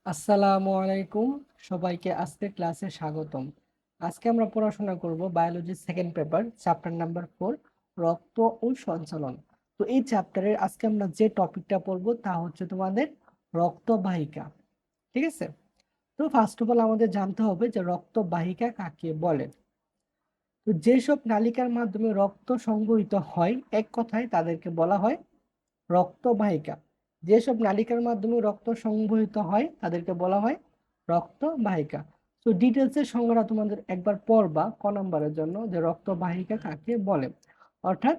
আসসালামু আলাইকুম, সবাইকে আজকে ক্লাসে স্বাগতম। আজকে আমরা পড়াশোনা করব biology second paper chapter number 4, রক্ত ও সঞ্চালন। তো এই চ্যাপ্টারের আজকে আমরা যে টপিকটা পড়ব তা হচ্ছে তোমাদের রক্তবাহিকা। ঠিক আছে? তো ফার্স্ট অফ অল আমাদের জানতে হবে যে রক্তবাহিকা কাকে বলে। তো যেসব নালিকার মাধ্যমে রক্ত সংবহিত হয়, এক কথায় তাদেরকে বলা হয় রক্তবাহিকা। যেসব নালিকার মাধ্যমে রক্ত সংবহিত হয় তাদেরকে বলা হয় রক্তবাহিকা। তো ডিটেলসের সংজ্ঞাটা তোমাদের একবার পড়বা ক নম্বরের জন্য, যে রক্তবাহিকা কাকে বলে। অর্থাৎ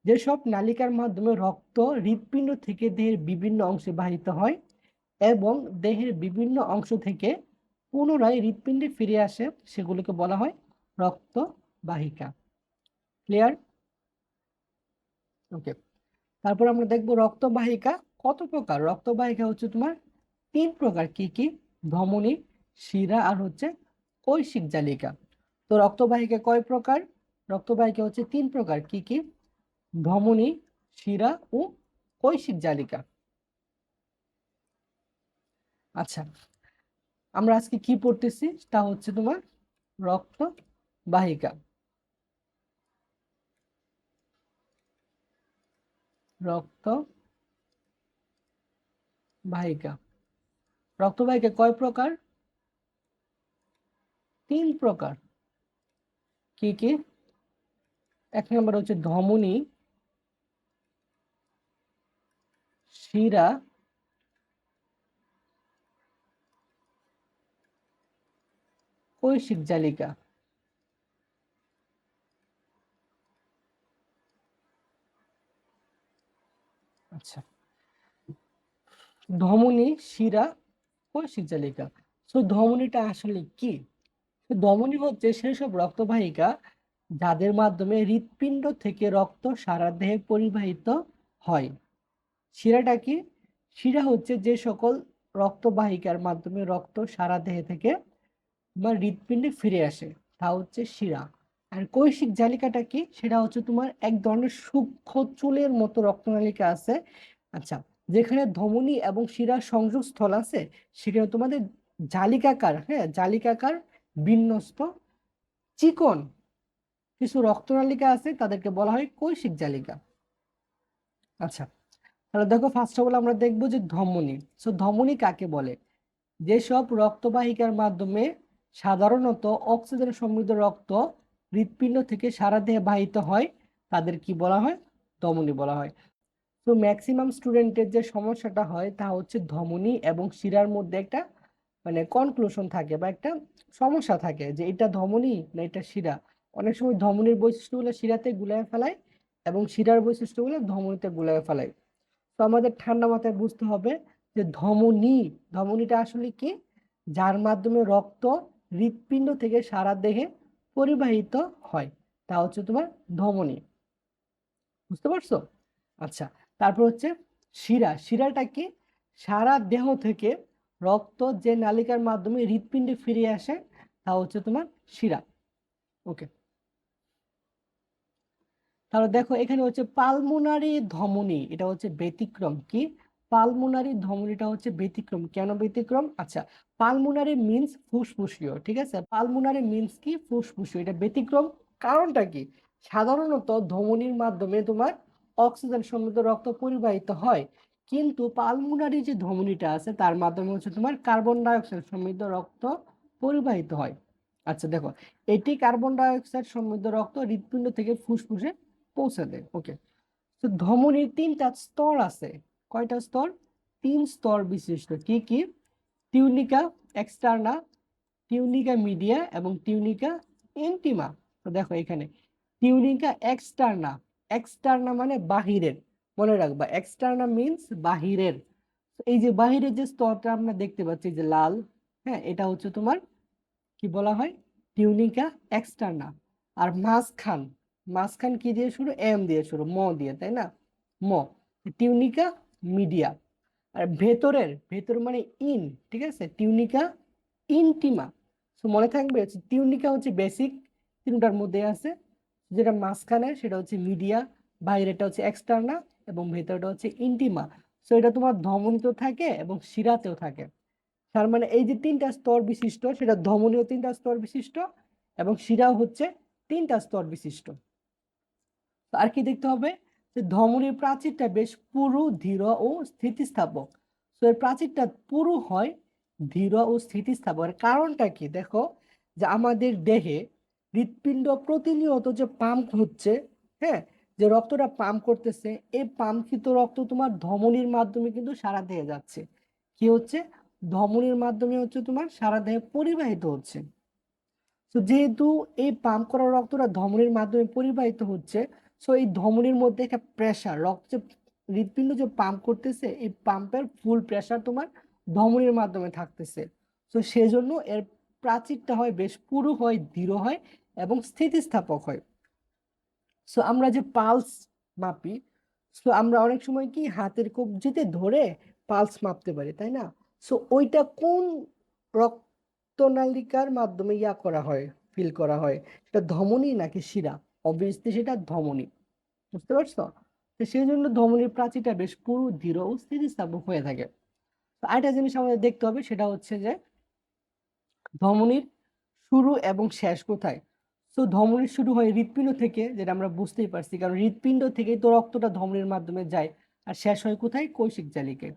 যেসব নালিকার মাধ্যমে রক্ত হৃৎপিণ্ড থেকে দেহের বিভিন্ন অংশে বাহিত হয় এবং দেহের বিভিন্ন অংশ থেকে পুনরায় হৃৎপিণ্ডে ফিরে আসে, সেগুলোকে বলা হয় রক্তবাহিকা। ক্লিয়ার? ওকে। তারপর আমরা দেখবো রক্তবাহিকা কত প্রকার। রক্তবাহিকা হচ্ছে তোমার 3 প্রকার। কি কি? ধমনী, শিরা আর হচ্ছে কৈশিক জালিকা। তো রক্তবাহিকা কয় প্রকার? রক্তবাহিকা হচ্ছে 3 প্রকার। কি কি? ধমনী, শিরা ও কৈশিক জালিকা। আচ্ছা, আমরা আজকে কি পড়তেছি তা হচ্ছে তোমার রক্তবাহিকা। রক্তবাহিকা রক্তবাহিকা কয় প্রকার? 3 প্রকার। কি কি? 1 নম্বর হচ্ছে ধমনী, শিরা, কৈশিক জালিকা। আচ্ছা, ধমনী, শিরা, কৈশিক জালিকা। তো ধমনীটা আসলে কি? ধমনী হচ্ছে সেসব রক্তবাহিকা যাদের মাধ্যমে হৃৎপিণ্ড থেকে রক্ত সারা দেহে পরিবাহিত হয়। শিরাটা কি? শিরা হচ্ছে যে সকল রক্তবাহিকার মাধ্যমে রক্ত সারা দেহে থেকে বা হৃৎপিণ্ডে ফিরে আসে, তা হচ্ছে শিরা। আর কৈশিক জালিকাটা কি? সেটা হচ্ছে তোমার এক ধরনের সূক্ষ্ম চুলের মতো রক্তনালিকা আছে। আচ্ছা, যেখানে ধমনী এবং শিরার সংযোগস্থল আছে, সেখানে তোমাদের জালিকাকার, হ্যাঁ, জালিকাকার বিন্যস্ত চিকন কিছু রক্তনালিকা আছে, তাদেরকে বলা হয় কৈশিক জালিকা। আচ্ছা, তাহলে দেখো ফার্স্ট অফ অল আমরা দেখবো যে ধমনী। ধমনী কাকে বলে? যেসব রক্তবাহিকার মাধ্যমে সাধারণত অক্সিজেন সমৃদ্ধ রক্ত হৃৎপিণ্ড থেকে সারা দেহে বাহিত হয়, তাদের কি বলা হয়? ধমনী বলা হয়। তো ম্যাক্সিমাম স্টুডেন্টের যে সমস্যাটা হয় তা হচ্ছে ধমনী এবং শিরার মধ্যে একটা কনক্লুশন থাকে বা একটা সমস্যা থাকে যে এটা ধমনী না এটা শিরা। অনেক সময় ধমনীর বৈশিষ্ট্যগুলো শিরাতে গুলায় ফেলায় এবং শিরার বৈশিষ্ট্যগুলো ধমনীতে গুলায় ফেলায়। তো আমাদের ঠান্ডা মাথায় বুঝতে হবে যে ধমনীটা আসলে কি? যার মাধ্যমে রক্ত হৃৎপিণ্ড থেকে সারা দেহে পরিবাহিত হয়, তা হচ্ছে তোমার ধমনী। বুঝতে পারছো? আচ্ছা, তারপর হচ্ছে শিরা। শিরাটা কি? সারা দেহ থেকে রক্ত যে নালিকার মাধ্যমে হৃৎপিণ্ডে ফিরে আসে, তা হচ্ছে তোমার শিরা। ওকে, তাহলে দেখো এখানে হচ্ছে পালমোনারি ধমনী, এটা হচ্ছে ব্যতিক্রম। কি? পালমোনারি ধমনীটা হচ্ছে ব্যতিক্রম। কেন ব্যতিক্রম? আচ্ছা, পালমোনারি মিন্স ফুসফুসীয়, ঠিক আছে? পালমোনারি মিন্স কি? ফুসফুসীয়, এটা ব্যতিক্রম। কারণটা কি? সাধারণত ধমনীর মাধ্যমে তোমার অক্সিজেন সমৃদ্ধ রক্ত পরিবাহিত হয়, কিন্তু পালমোনারি যে ধমনীটা আছে তার মাধ্যমে হচ্ছে তোমার কার্বন ডাইঅক্সাইড সমৃদ্ধ রক্ত পরিবাহিত হয়। আচ্ছা দেখো, এটি কার্বন ডাইঅক্সাইড সমৃদ্ধ রক্ত হৃৎপিণ্ড থেকে ফুসফুসে পৌঁছে দেয়। ওকে, তো ধমনীর 3টা স্তর আছে। কয়টা স্তর? 3 স্তর বিশিষ্ট। কি কি? টিউনিকা এক্সটার্না, টিউনিকা মিডিয়া এবং টিউনিকা ইন্টিমা। তো দেখো এখানে টিউনিকা এক্সটার্না, এক্সটার্না মানে বাহিরের, মনে রাখবা এক্সটার্না মিন্স বাহিরের। এই যে বাহিরের যে স্তরটা আমরা দেখতে পাচ্ছি যে লাল, হ্যাঁ, এটা হচ্ছে তোমার কি বলা হয়? Tunica externa. আর মাঝখান, মাঝখান কি দিয়ে শুরু? এম দিয়ে শুরু, ম দিয়ে, তাই না? ম, টিউনিকা মিডিয়া। আর ভেতরের, ভেতর মানে ইন, ঠিক আছে? টিউনিকা ইনটিমা। তো মনে থাকবে টিউনিকা হচ্ছে বেসিক, তিনটার মধ্যে আছে। যেটা মাঝখানে সেটা হচ্ছে মিডিয়া, বাইরেটা হচ্ছে এক্সটার্না এবং ভেতরটা হচ্ছে ইনটিমা। সো এটা তোমার ধমনীতেও থাকে এবং শিরাতেও থাকে। তার মানে এই যে তিনটা স্তর বিশিষ্ট, সেটা ধমনীও তিনটা স্তর বিশিষ্ট এবং শিরাও হচ্ছে তিনটা স্তর বিশিষ্ট। আর কি দেখতে হবে, যে ধমনীর প্রাচীরটা বেশ পুরু, ধীর ও স্থিতিস্থাপক। তো এর প্রাচীরটা পুরু হয়, ধীর ও স্থিতিস্থাপক। এর কারণটা কি, দেখো যে আমাদের দেহে হৃৎপিণ্ড প্রতিনিয়ত যে পাম্প হচ্ছে, হ্যাঁ, যে রক্তটা পাম্প করতেছে, এই পাম্পকৃত রক্ত তোমার ধমনীর মাধ্যমে কিন্তু সারা দেহে যাচ্ছে। কি হচ্ছে, ধমনীর মাধ্যমে হচ্ছে তোমার সারা দেহে পরিবাহিত হচ্ছে। তো যেহেতু এই পাম্প করা রক্তটা ধমনির মাধ্যমে পরিবাহিত হচ্ছে, সো এই ধমনির মধ্যে একটা প্রেসার, রক্ত যে হৃৎপিণ্ড যে পাম্প করতেছে, এই পাম্পের ফুল প্রেসার তোমার ধমনির মাধ্যমে থাকতেছে। তো সেজন্য এর প্রাচীরটা হয় বেশ পুরু হয়, দৃঢ় হয় এবং স্থিতিস্থাপক হয়। সো আমরা যে পালস মাপি, সো আমরা অনেক সময় কি হাতের কবজিতে ধরে পালস মাপতে পারি, তাই না? সো ওইটা কোন রক্তনালিকার মাধ্যমে ইয়া করা হয়, ফিল করা হয়, সেটা ধমনী নাকি শিরা? অবভিয়াসলি সেটা ধমনী। বুঝতে পারছো? তো সেই জন্য ধমনীর প্রাচীরটা বেশ পুরু, দৃঢ় ও স্থিতিস্থাপক হয়ে থাকে। তো আরেকটা জিনিস আমাদের দেখতে হবে, সেটা হচ্ছে যে ধমনীর শুরু এবং শেষ কোথায়। তো ধমনীর শুরু হয় হৃৎপিণ্ড থেকে, যেটা আমরা বুঝতেই পারছি, কারণ হৃৎপিণ্ড থেকেই তো রক্তটা ধমনীর মাধ্যমে যায়। আর শেষ হয় কোথায়, কৈশিক জালিকায়।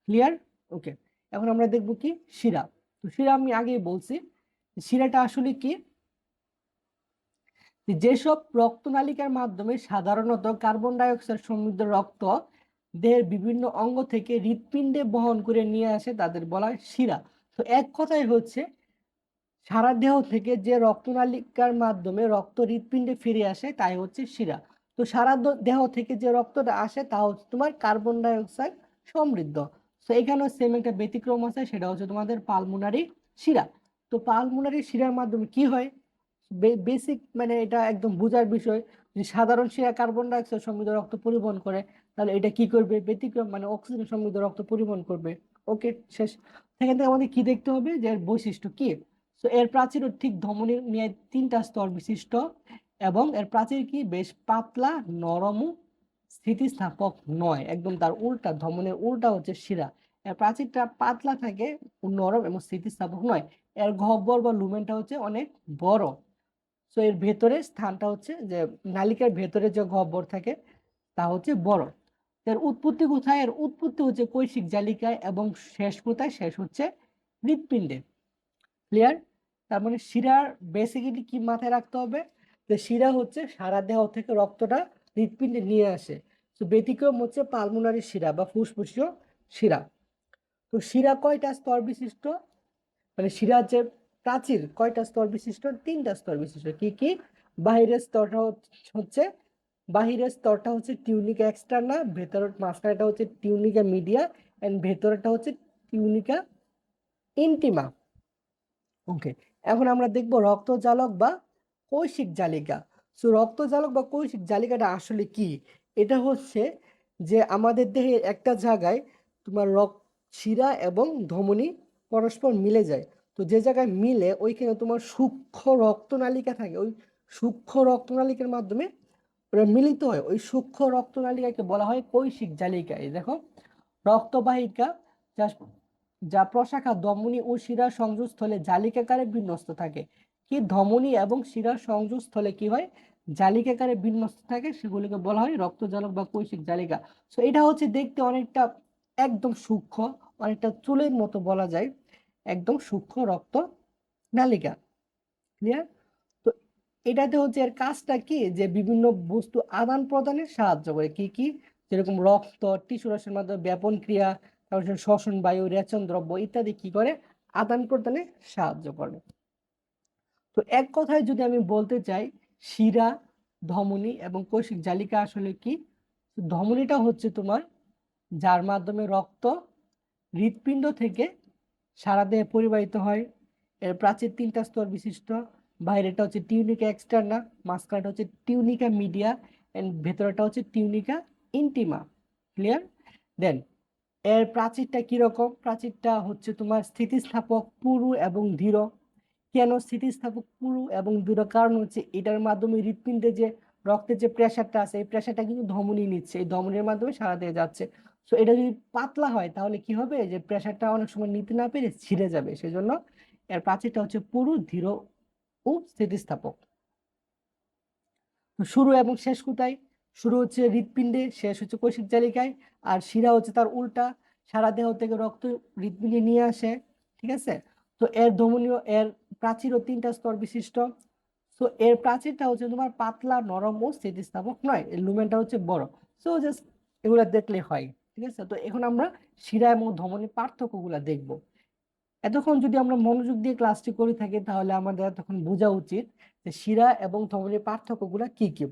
ক্লিয়ার? ওকে। এখন আমরা দেখব কি, শিরা। তো শিরা আমি আগেই বলছি, শিরাটা আসলে কি, যেসব রক্তনালিকার মাধ্যমে সাধারণত কার্বন ডাই অক্সাইড সমৃদ্ধ রক্ত দেহের বিভিন্ন অঙ্গ থেকে হৃৎপিণ্ডে বহন করে নিয়ে আসে, তাদের বলা হয় শিরা। তো এক কথায় হচ্ছে, সারা দেহ থেকে যে রক্তনালিকার মাধ্যমে রক্ত হৃৎপিণ্ডে ফিরে আসে তাই হচ্ছে শিরা। তো সারা দেহ থেকে যে রক্তটা আসে তা হচ্ছে তোমার কার্বন ডাই অক্সাইড সমৃদ্ধ। তো এখানেও সেম একটা ব্যতিক্রম আছে, সেটা হচ্ছে তোমাদের পালমোনারি শিরা। তো পালমোনারি শিরার মাধ্যমে কি হয়, বেসিক মানে এটা একদম বোঝার বিষয়, যে সাধারণ শিরা কার্বন ডাই অক্সাইড সমৃদ্ধ রক্ত পরিবহন করে, তাহলে এটা কি করবে, ব্যতিক্রম মানে অক্সিজেন সমৃদ্ধ রক্ত পরিবহন করবে। ওকে, শেষ। সেখান থেকে আমাদের কি দেখতে হবে, যে এর বৈশিষ্ট্য কি। তো এর প্রাচীরও ঠিক ধমনীর নিয়ে তিনটা স্তর বিশিষ্ট এবং এর প্রাচীর কি বেশ পাতলা, নরম ও স্থিতিস্থাপক নয়, একদম তার উল্টা, ধমনীর উল্টা হচ্ছে শিরা। এর প্রাচীরটা পাতলা থাকে, নরম এবং স্থিতিস্থাপক নয়। এর গহ্বর বা লুমেনটা হচ্ছে অনেক বড়। তো এর ভেতরে স্থানটা হচ্ছে যে নালিকার ভেতরে যে গহ্বর থাকে তা হচ্ছে বড়। এর উৎপত্তি কোথায়, এর উৎপত্তি হচ্ছে কৈশিক জালিকায় এবং শেষ কোথায়, শেষ হচ্ছে হৃৎপিণ্ডে। ক্লিয়ার? তার মানে শিরার বেসিক্যালি কি মাথায় রাখতে হবে, যে শিরা হচ্ছে সারা দেহ থেকে রক্তটা হৃৎপিণ্ডে নিয়ে আসে। তো ব্যতিক্রম হচ্ছে পালমোনারি শিরা বা ফুসফুসীয় শিরা। তো শিরা কয়টা স্তর বিশিষ্ট, মানে শিরার যে প্রাচীর কয়টা স্তর বিশিষ্ট, তিনটা স্তর বিশিষ্ট। কি কি, বাহিরের স্তরটা হচ্ছে, বাহিরের স্তরটা হচ্ছে টিউনিকা এক্সটার্না, ভেতরের মাঝখানেটা হচ্ছে টিউনিকা মিডিয়া এন্ড ভেতরেরটা হচ্ছে টিউনিকা ইন্টিমা। ওকে। এখন আমরা দেখব রক্তজালক বা কৈশিক জালিকা। সো রক্তজালক বা কৈশিক জালিকাটা আসলে কি, এটা হচ্ছে যে আমাদের দেহে একটা জায়গায় তোমার শিরা এবং ধমনী পরস্পর মিলে যায়। তো যে জায়গায় মিলে ওইখানে তোমার সূক্ষ্ম রক্তনালিকা থাকে, ওই সূক্ষ্ম রক্তনালিকার মাধ্যমে ওরা মিলিত হয়। ওই সূক্ষ্ম রক্তনালিকাকে বলা হয় কৈশিক জালিকা। এই দেখো, রক্তবাহিকা যা যা প্রশাখা ধমনী ও শিরা সংযোগস্থলে জালিকাকারে বিন্যস্ত থাকে। কি, ধমনী এবং শিরা সংযোগস্থলে কি হয়, জালিকাকারে বিন্যস্ত থাকে, সেগুলিকে বলা হয় রক্তজালক বা কৈশিক জালিকা। তো এটা হচ্ছে দেখতে অনেকটা একদম সূক্ষ্ম, অনেকটা চুলের মতো বলা যায়, একদম সূক্ষ্ম রক্ত নালিকা। ক্লিয়ার? তো এটাতে হচ্ছে এর কাজটা কি, যে বিভিন্ন বস্তু আদান প্রদানে সাহায্য করে। কি কি, যেরকম রক্ত টিস্যু রসের মাধ্যমে ব্যাপন ক্রিয়া, তারপর শ্বসন বায়ু, রেচন দ্রব্য ইত্যাদি কি করে, আদান প্রদানে সাহায্য করে। তো এক কথায় যদি আমি বলতে চাই, শিরা, ধমনী এবং কৈশিক জালিকা আসলে কি, ধমনীটা হচ্ছে তোমার যার মাধ্যমে রক্ত হৃৎপিণ্ড থেকে সারা দেহে পরিবাহিত হয়। এর প্রাচীর তিনটা স্তর বিশিষ্ট, বাইরেটা হচ্ছে টিউনিকা এক্সটার্না, মাঝখানেটা হচ্ছে টিউনিকা মিডিয়া এন্ড ভেতরটা হচ্ছে টিউনিকা ইন্টিমা। ক্লিয়ার? দেন এর প্রাচীরটা কিরকম, প্রাচীরটা হচ্ছে তোমার স্থিতিস্থাপক, পুরু এবং দৃঢ়। কেন স্থিতিস্থাপক, পুরু এবং দৃঢ়, কারণ হচ্ছে এটার মাধ্যমে হৃৎপিণ্ডে যে রক্তের যে প্রেশারটা আছে, এই প্রেশারটা কিন্তু ধমনী নিচ্ছে, এই ধমনীর মাধ্যমে সারা দিয়ে যাচ্ছে। সো এটা যদি পাতলা হয় তাহলে কি হবে, যে প্রেসারটা অনেক সময় নিতে না পেরে ছিঁড়ে যাবে, সেজন্য এর প্রাচীরটা হচ্ছে পুরু, ধীর ও স্থিতিস্থাপক। তো শুরু এবং শেষ কোথায়? শুরু হচ্ছে হৃৎপিণ্ডে, শেষ হচ্ছে কৈশিক জালিকায়। আর শিরা হচ্ছে তার উল্টা, সারা দেহ থেকে রক্ত হৃৎপিণ্ডে নিয়ে আসে। ঠিক আছে? তো এর ধমনীয়, এর প্রাচীরও 3টা স্তর বিশিষ্ট। সো এর প্রাচীরটা হচ্ছে তোমার পাতলা, নরম ও স্থিতিস্থাপক নয়, এর লুমেনটা হচ্ছে বড়। সো জাস্ট এগুলা দেখলে হয়। ঠিক আছে? তো এখন আমরা শিরা এবং ধমনীর পার্থক্যগুলা দেখব। এতক্ষণ যদি আমরা মনোযোগ দিয়ে ক্লাসটি করে থাকি তাহলে আমাদের তখন বোঝা উচিত যে শিরা এবং ধমনীর পার্থক্যগুলা কি কি।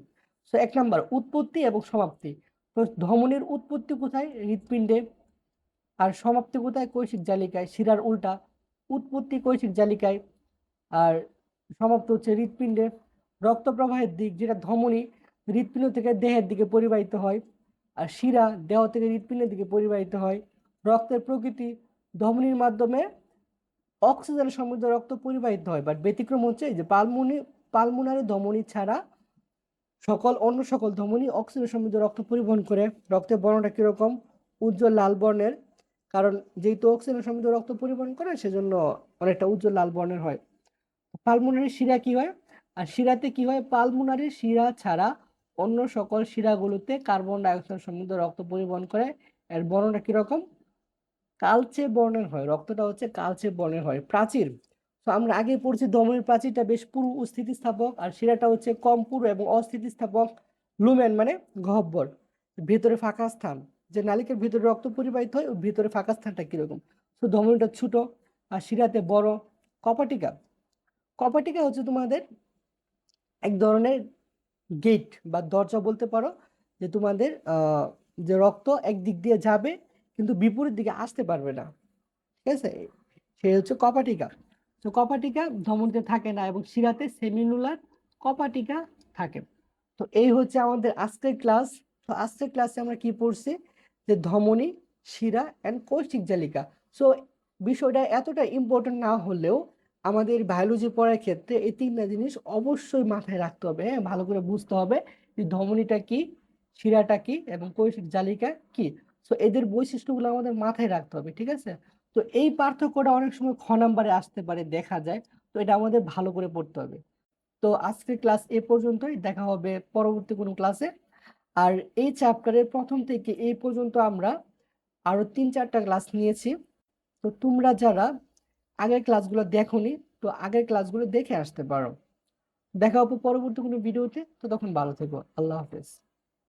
সো 1 নাম্বার, উৎপত্তি এবং সমাপ্তি। তো ধমনীর উৎপত্তি কোথায়? হৃৎপিণ্ডে। আর সমাপ্তি কোথায়? কৈশিক জালিকায়, শিরার উল্টা। উৎপত্তি কৈশিক জালিকায়, আর সমাপ্ত হচ্ছে হৃৎপিণ্ডে। রক্ত প্রবাহের দিক, যেটা ধমনী হৃৎপিণ্ড থেকে দেহের দিকে পরিবাহিত হয়, আর শিরা দেহ থেকে হৃৎপিণ্ডের দিকে পরিবাহিত হয়। রক্তের প্রকৃতি, ধমনীর মাধ্যমে অক্সিজেন সমৃদ্ধ রক্ত পরিবাহিত হয়, বাট ব্যতিক্রম হচ্ছে এই যে পালমোনারি ধমনী ছাড়া অন্য সকল ধমনী অক্সিজেন সমৃদ্ধ রক্ত পরিবহন করে। রক্তের বর্ণটা কিরকম? উজ্জ্বল লাল বর্ণের, কারণ যেহেতু অক্সিজেন সমৃদ্ধ রক্ত পরিবহন করে সেজন্য অনেকটা উজ্জ্বল লাল বর্ণের হয়। পালমোনারি শিরা কি হয়? আর শিরাতে কি হয়? পালমোনারি শিরা ছাড়া অন্য সকল শিরাগুলোতে কার্বন ডাই অক্সাইড সমৃদ্ধ রক্ত পরিবহন করে। এর বর্ণটা কিরকম? কালচে বর্ণের হয়, রক্তটা হচ্ছে কালচে বর্ণের হয়। প্রাচীর, তো আমরা আগে পড়ছি ধমনীর প্রাচীরটা বেশ পুরু ও স্থিতিস্থাপক, আর শিরাটা হচ্ছে কম পুরু এবং অস্থিতিস্থাপক। লুমেন মানে গহ্বর, ভিতরে ফাঁকা স্থান, যে নালিকার ভিতরে রক্ত পরিবাহিত হয় ওর ভিতরে ফাঁকা স্থানটা কিরকম? তো ধমনীটা ছোট আর শিরাতে বড়। কপাটিকা, কপাটিকা হচ্ছে তোমাদের এক ধরনের গেট বা দরজা বলতে পারো, যে তোমাদের যে রক্ত একদিক দিয়ে যাবে কিন্তু বিপরীত দিকে আসতে পারবে না। ঠিক আছে? সে হচ্ছে কপাটিকা। তো কপাটিকা ধমনীতে থাকে না এবং শিরাতে সেমিনুলার কপাটিকা থাকে। তো এই হচ্ছে আমাদের আজকের ক্লাস। তো আজকের ক্লাসে আমরা কি পড়ছি? যে ধমনী, শিরা অ্যান্ড কৈশিক জালিকা। সো বিষয়টা এতটা ইম্পর্টেন্ট না হলেও আমাদের বায়োলজি পড়ার ক্ষেত্রে এই 3টা জিনিস অবশ্যই মাথায় রাখতে হবে। হ্যাঁ, ভালো করে বুঝতে হবে যে ধমনীটা কি, শিরাটা কি এবং কৈশিক জালিকা কি। সো এদের বৈশিষ্ট্যগুলো আমাদের মাথায় রাখতে হবে। ঠিক আছে? তো এই পার্থক্যটা অনেক সময় খ নাম্বারে আসতে পারে, দেখা যায়। তো এটা আমাদের ভালো করে পড়তে হবে। তো আজকের ক্লাস এ পর্যন্তই, দেখা হবে পরবর্তী কোনো ক্লাসে। আর এই চ্যাপ্টারের প্রথম থেকে এই পর্যন্ত আমরা আরো 3-4টা ক্লাস নিয়েছি। তো তোমরা যারা আগের ক্লাসগুলো দেখোনি, তো আগের ক্লাসগুলো দেখে আসতে পারো। দেখা হবে পরবর্তী কোনো ভিডিওতে। তো তখন ভালো থেকো। আল্লাহ হাফেজ।